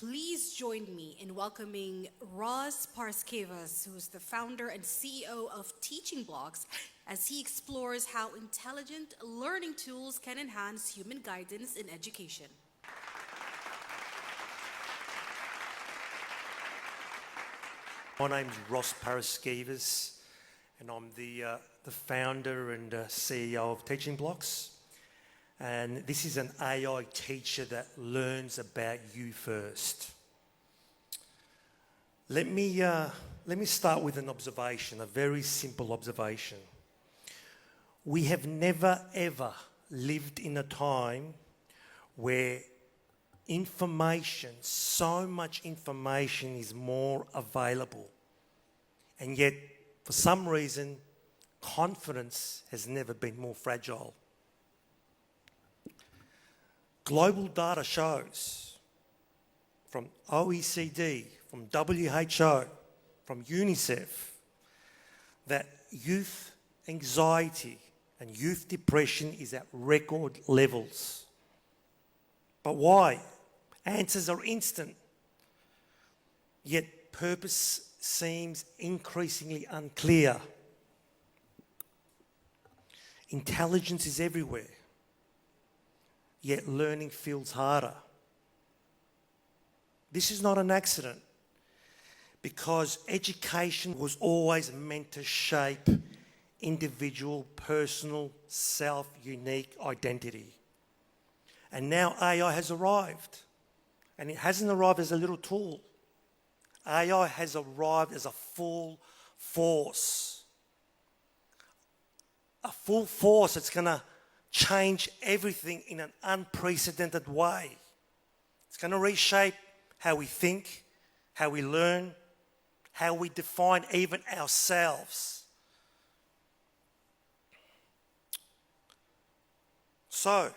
Please join me in welcoming Ross Parskevas, who is the founder and CEO of Teaching Blocks, as he explores how intelligent learning tools can enhance human guidance in education. My name's Ross Parskevas, and I'm the founder and CEO of Teaching Blocks. And this is an AI teacher that learns about you first. Let me start with an observation, a very simple observation. We have never ever lived in a time where information, so much information is more available. And yet, for some reason, confidence has never been more fragile. Global data shows from OECD, from WHO, from UNICEF, that youth anxiety and youth depression is at record levels. But why? Answers are instant, yet purpose seems increasingly unclear. Intelligence is everywhere, yet learning feels harder. This is not an accident, because education was always meant to shape individual, personal, self-unique identity. And now AI has arrived. And it hasn't arrived as a little tool. AI has arrived as a full force. A full force that's going to change everything in an unprecedented way. It's going to reshape how we think, how we learn, how we define even ourselves. So,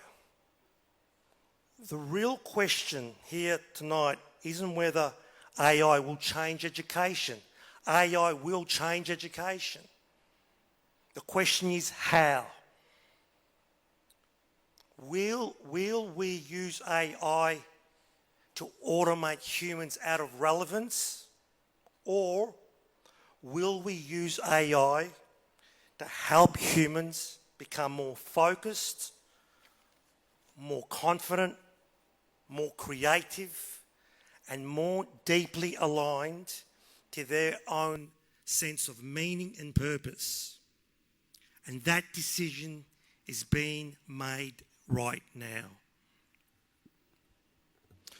the real question here tonight isn't whether AI will change education. AI will change education. The question is how. Will we use AI to automate humans out of relevance? Or will we use AI to help humans become more focused, more confident, more creative, and more deeply aligned to their own sense of meaning and purpose? And that decision is being made right now.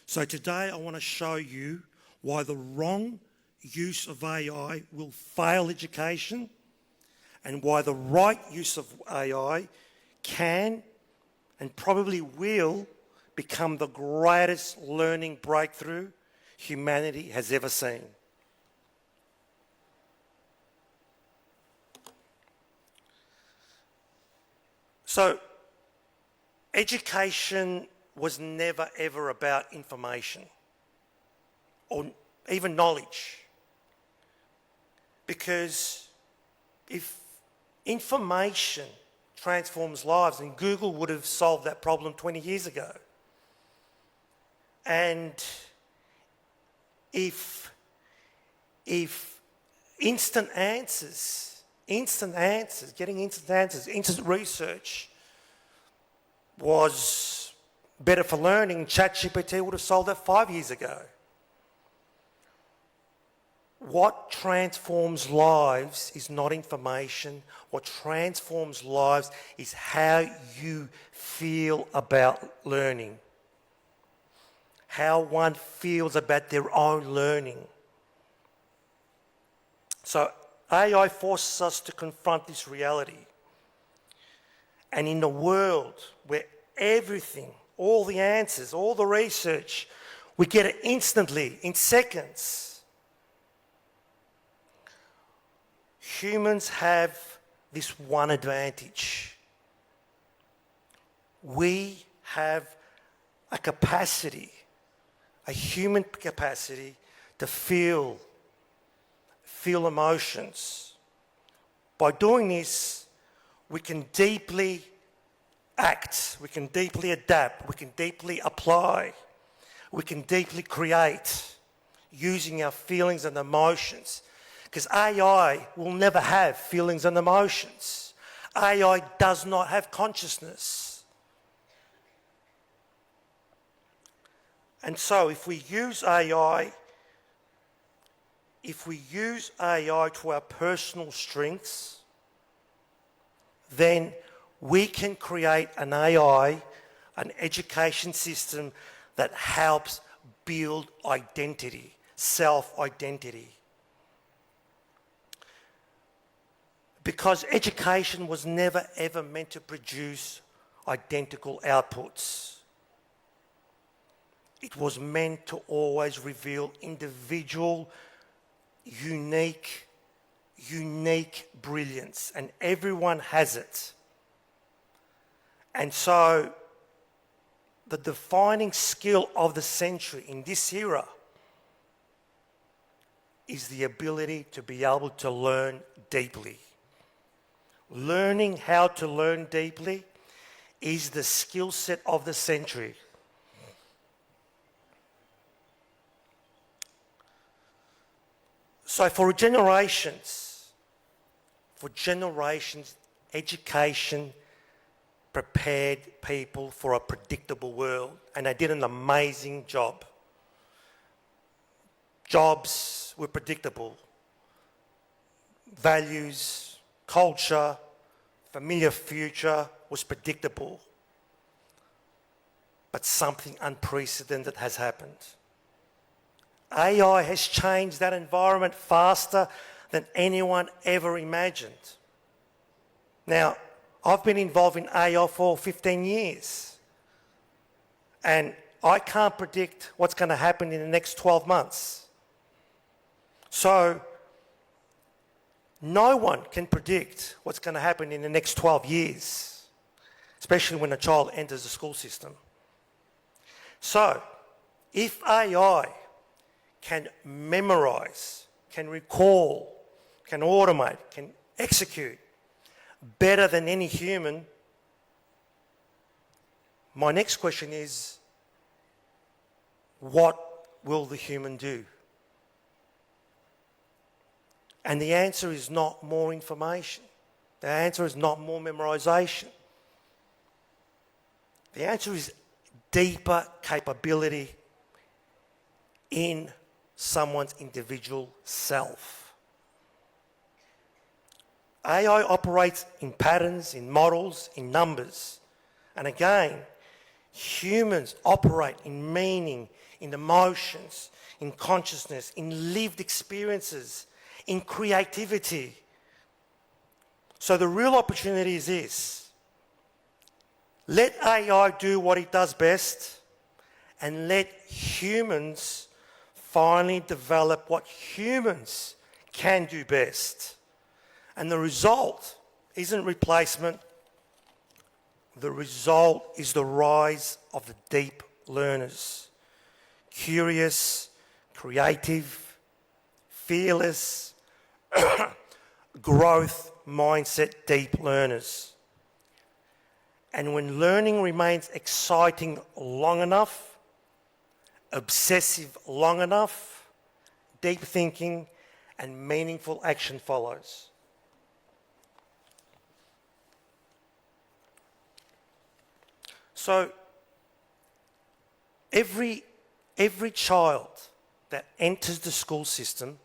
So today I want to show you why the wrong use of AI will fail education, and why the right use of AI can and probably will become the greatest learning breakthrough humanity has ever seen. So, education was never ever about information or even knowledge. Because if information transforms lives, then Google would have solved that problem 20 years ago. And if instant answers, getting instant answers, instant research was better for learning, ChatGPT would have solved that 5 years ago. What transforms lives is not information. What transforms lives is how you feel about learning, how one feels about their own learning. So AI forces us to confront this reality. And in a world where everything, all the answers, all the research, we get it instantly, in seconds, humans have this one advantage. We have a capacity, a human capacity to feel emotions. By doing this, we can deeply act, we can deeply adapt, we can deeply apply. we can deeply create using our feelings and emotions. Because AI will never have feelings and emotions. AI does not have consciousness. And so if we use AI to our personal strengths, then we can create an AI, an education system that helps build identity, self-identity. Because education was never ever meant to produce identical outputs. It was meant to always reveal individual, unique brilliance, and everyone has it. And so the defining skill of the century in this era is the ability to be able to learn deeply. Learning how to learn deeply is the skill set of the century. So for generations, education prepared people for a predictable world, and they did an amazing job. Jobs were predictable. Values, culture, familiar future was predictable. But something unprecedented has happened. AI has changed that environment faster than anyone ever imagined. Now, I've been involved in AI for 15 years, and I can't predict what's going to happen in the next 12 months. So, no one can predict what's going to happen in the next 12 years, especially when a child enters the school system. So, if AI can memorize, can recall, can automate, can execute better than any human, my next question is, what will the human do? And the answer is not more information. The answer is not more memorization. The answer is deeper capability in someone's individual self. AI operates in patterns, in models, in numbers. And again, humans operate in meaning, in emotions, in consciousness, in lived experiences, in creativity. So the real opportunity is this. Let AI do what it does best, and let humans finally develop what humans can do best. And the result isn't replacement. The result is the rise of the deep learners. Curious, creative, fearless, growth mindset deep learners. And when learning remains exciting long enough, obsessive long enough, deep thinking and meaningful action follows. So every child that enters the school system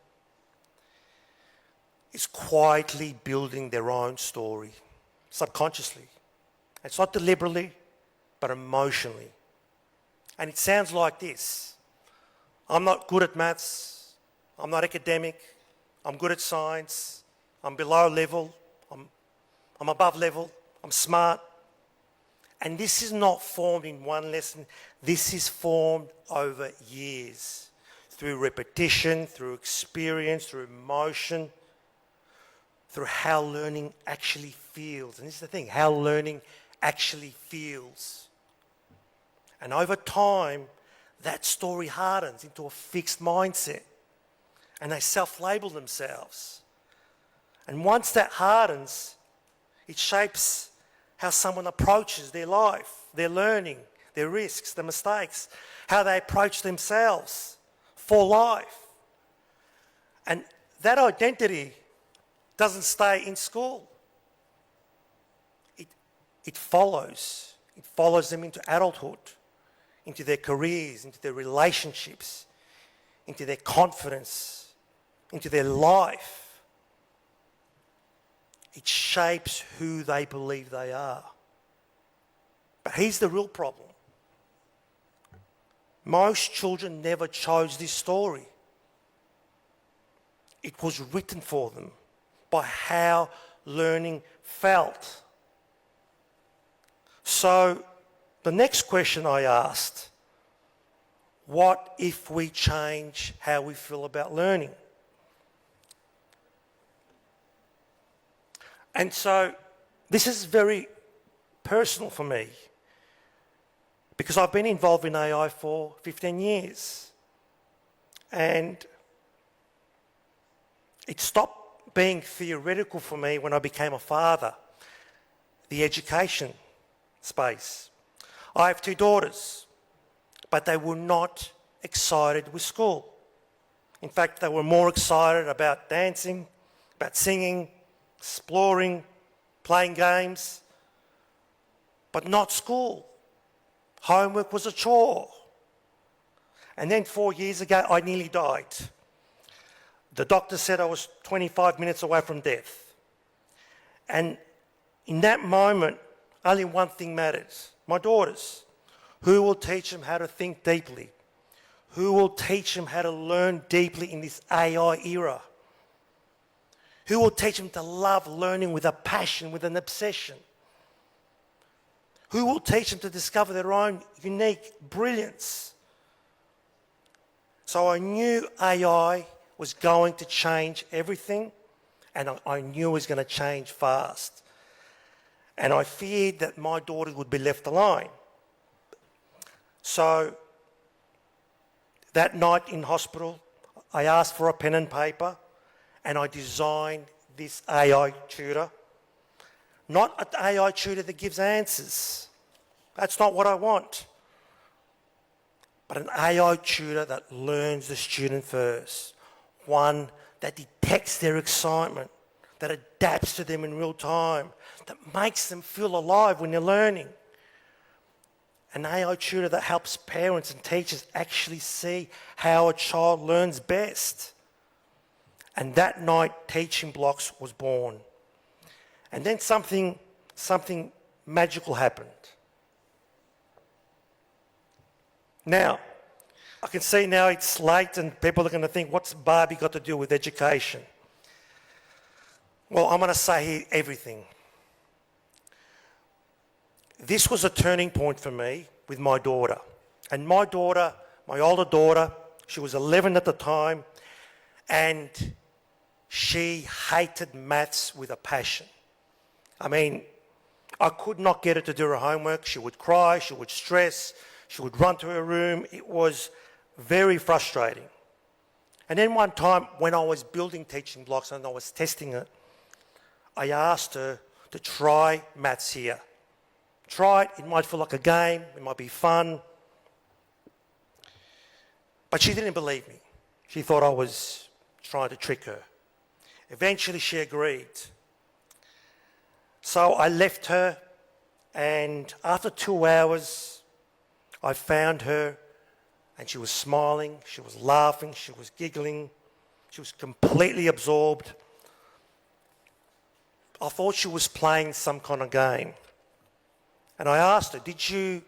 is quietly building their own story, subconsciously. It's not deliberately, but emotionally. And it sounds like this. I'm not good at maths. I'm not academic. I'm good at science. I'm below level. I'm above level. I'm smart. And this is not formed in one lesson. This is formed over years, through repetition, through experience, through emotion, through how learning actually feels. And this is the thing, how learning actually feels. And over time, that story hardens into a fixed mindset. And they self-label themselves. And once that hardens, it shapes how someone approaches their life, their learning, their risks, their mistakes, how they approach themselves for life. And that identity doesn't stay in school. It follows. It follows them into adulthood, into their careers, into their relationships, into their confidence, into their life. It shapes who they believe they are. But here's the real problem. Most children never chose this story. It was written for them by how learning felt. So the next question I asked, what if we change how we feel about learning? And so this is very personal for me because I've been involved in AI for 15 years. And it stopped being theoretical for me when I became a father, the education space. I have 2 daughters, but they were not excited with school. In fact, they were more excited about dancing, about singing, exploring, playing games, but not school. Homework was a chore. And then 4 years ago, I nearly died. The doctor said I was 25 minutes away from death. And in that moment, only one thing matters. My daughters. Who will teach them how to think deeply? Who will teach them how to learn deeply in this AI era? Who will teach them to love learning with a passion, with an obsession? Who will teach them to discover their own unique brilliance? So I knew AI was going to change everything, and I knew it was going to change fast. And I feared that my daughters would be left alone. So that night in hospital, I asked for a pen and paper, and I designed this AI tutor. Not an AI tutor that gives answers. That's not what I want. But an AI tutor that learns the student first. One that detects their excitement, that adapts to them in real time, that makes them feel alive when they're learning. An AI tutor that helps parents and teachers actually see how a child learns best. And that night, Teaching Blocks was born. And then something magical happened. Now, I can see now it's late and people are going to think, what's Barbie got to do with education? Well, I'm going to say here everything. This was a turning point for me with my daughter. And my daughter, my older daughter, she was 11 at the time, and she hated maths with a passion. I mean, I could not get her to do her homework. She would cry, she would stress, she would run to her room. It was very frustrating. And then one time when I was building Teaching Blocks and I was testing it, I asked her to try maths here. Try it, it might feel like a game, it might be fun. But she didn't believe me. She thought I was trying to trick her. Eventually she agreed. So I left her, and after 2 hours, I found her, and she was smiling, she was laughing, she was giggling, she was completely absorbed. I thought she was playing some kind of game. And I asked her, did you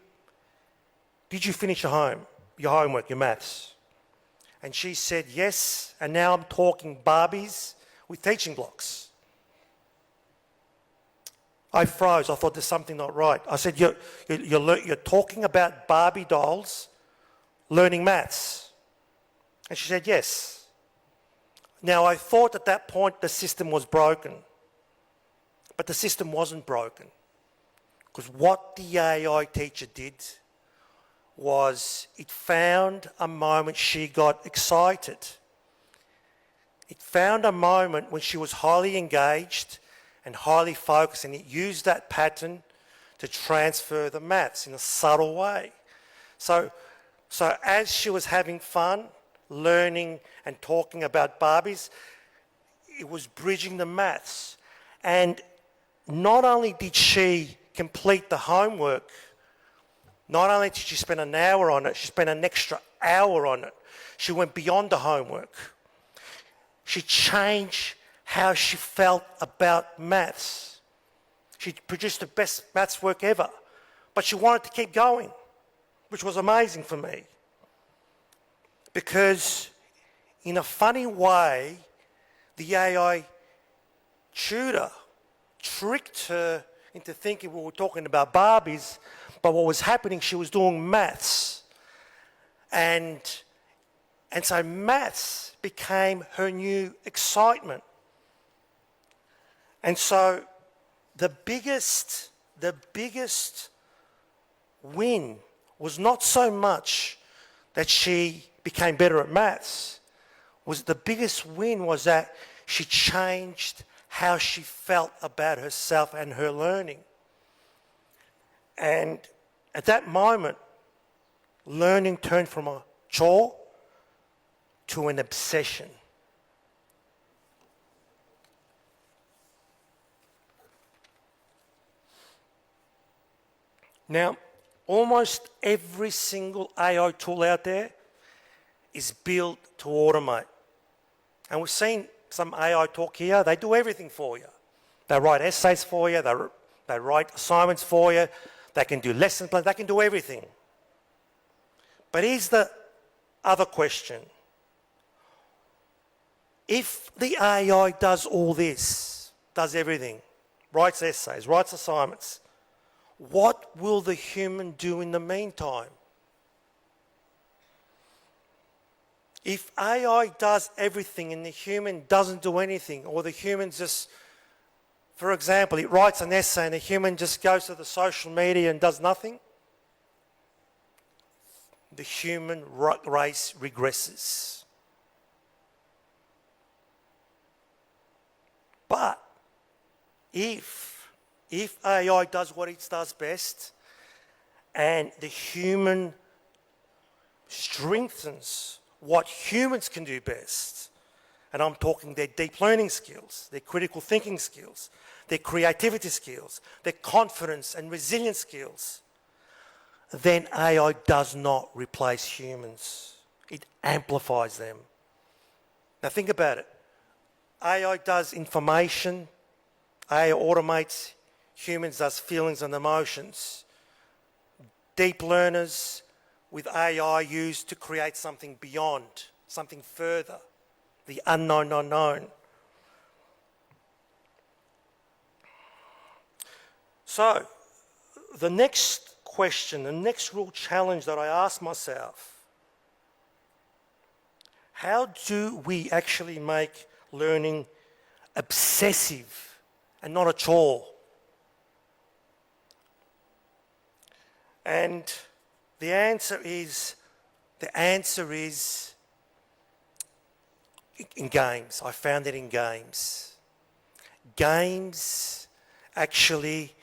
finish your homework, your maths? And she said, yes, and now I'm talking Barbies with Teaching Blocks. I froze. I thought there's something not right. I said, you're talking about Barbie dolls learning maths? And she said, yes. Now, I thought at that point the system was broken. But the system wasn't broken. Because what the AI teacher did was it found a moment she got excited. It found a moment when she was highly engaged and highly focused, and it used that pattern to transfer the maths in a subtle way. So, so as she was having fun, learning and talking about Barbies, it was bridging the maths. And not only did she complete the homework, not only did she spend an hour on it, she spent an extra hour on it. She went beyond the homework. She changed how she felt about maths. She produced the best maths work ever, but she wanted to keep going, which was amazing for me. Because in a funny way, the AI tutor tricked her into thinking we were talking about Barbies, but what was happening, she was doing maths. And so maths became her new excitement. And so the biggest win was not so much that she became better at maths. The biggest win was that she changed how she felt about herself and her learning. And at that moment, learning turned from a chore to an obsession. Now, almost every single AI tool out there is built to automate. And we've seen some AI talk here. They do everything for you. They write essays for you. They write assignments for you. They can do lesson plans. They can do everything. But here's the other question. If the AI does all this, does everything, writes essays, writes assignments, what will the human do in the meantime? If AI does everything and the human doesn't do anything, or the human just, for example, it writes an essay and the human just goes to the social media and does nothing, the human race regresses. But if AI does what it does best and the human strengthens what humans can do best, and I'm talking their deep learning skills, their critical thinking skills, their creativity skills, their confidence and resilience skills, then AI does not replace humans. It amplifies them. Now think about it. AI does information, AI automates, humans does feelings and emotions. Deep learners with AI used to create something beyond, something further, the unknown unknown. So, the next question, the next real challenge that I ask myself, how do we actually make learning obsessive and not a chore? And the answer is in games. I found it in games. Games actually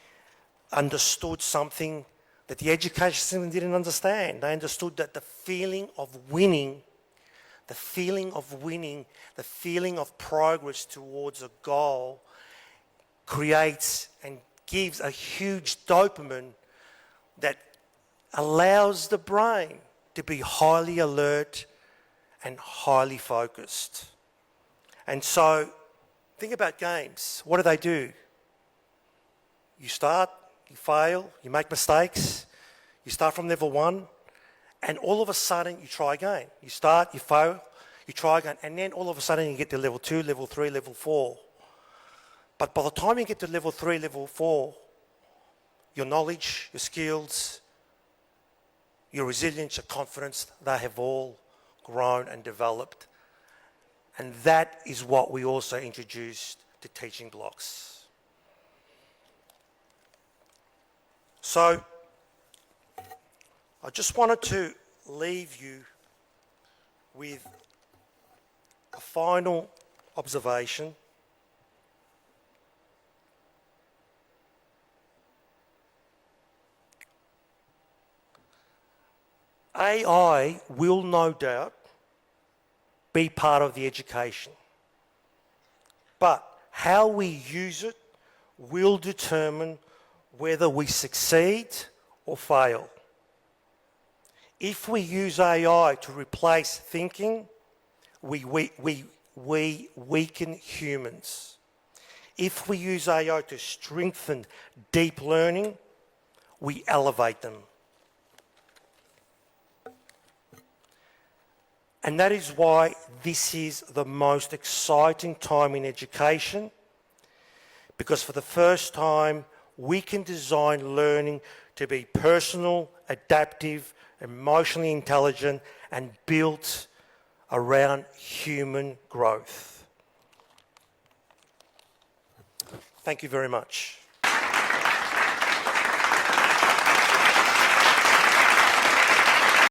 understood something that the education system didn't understand. They understood that the feeling of winning, the feeling of progress towards a goal creates and gives a huge dopamine that allows the brain to be highly alert and highly focused. And so, think about games. What do? You start, you fail, you make mistakes, you start from level 1, and all of a sudden you try again. You start, you fail, you try again, and then all of a sudden you get to level 2, level 3, level 4. But by the time you get to level 3, level 4, your knowledge, your skills, your resilience, your confidence, they have all grown and developed. And that is what we also introduced to teaching blocks. So, I just wanted to leave you with a final observation. AI will no doubt be part of the education, but how we use it will determine whether we succeed or fail. If we use AI to replace thinking, we weaken humans. If we use AI to strengthen deep learning, we elevate them. And that is why this is the most exciting time in education, because for the first time, we can design learning to be personal, adaptive, emotionally intelligent, and built around human growth. Thank you very much.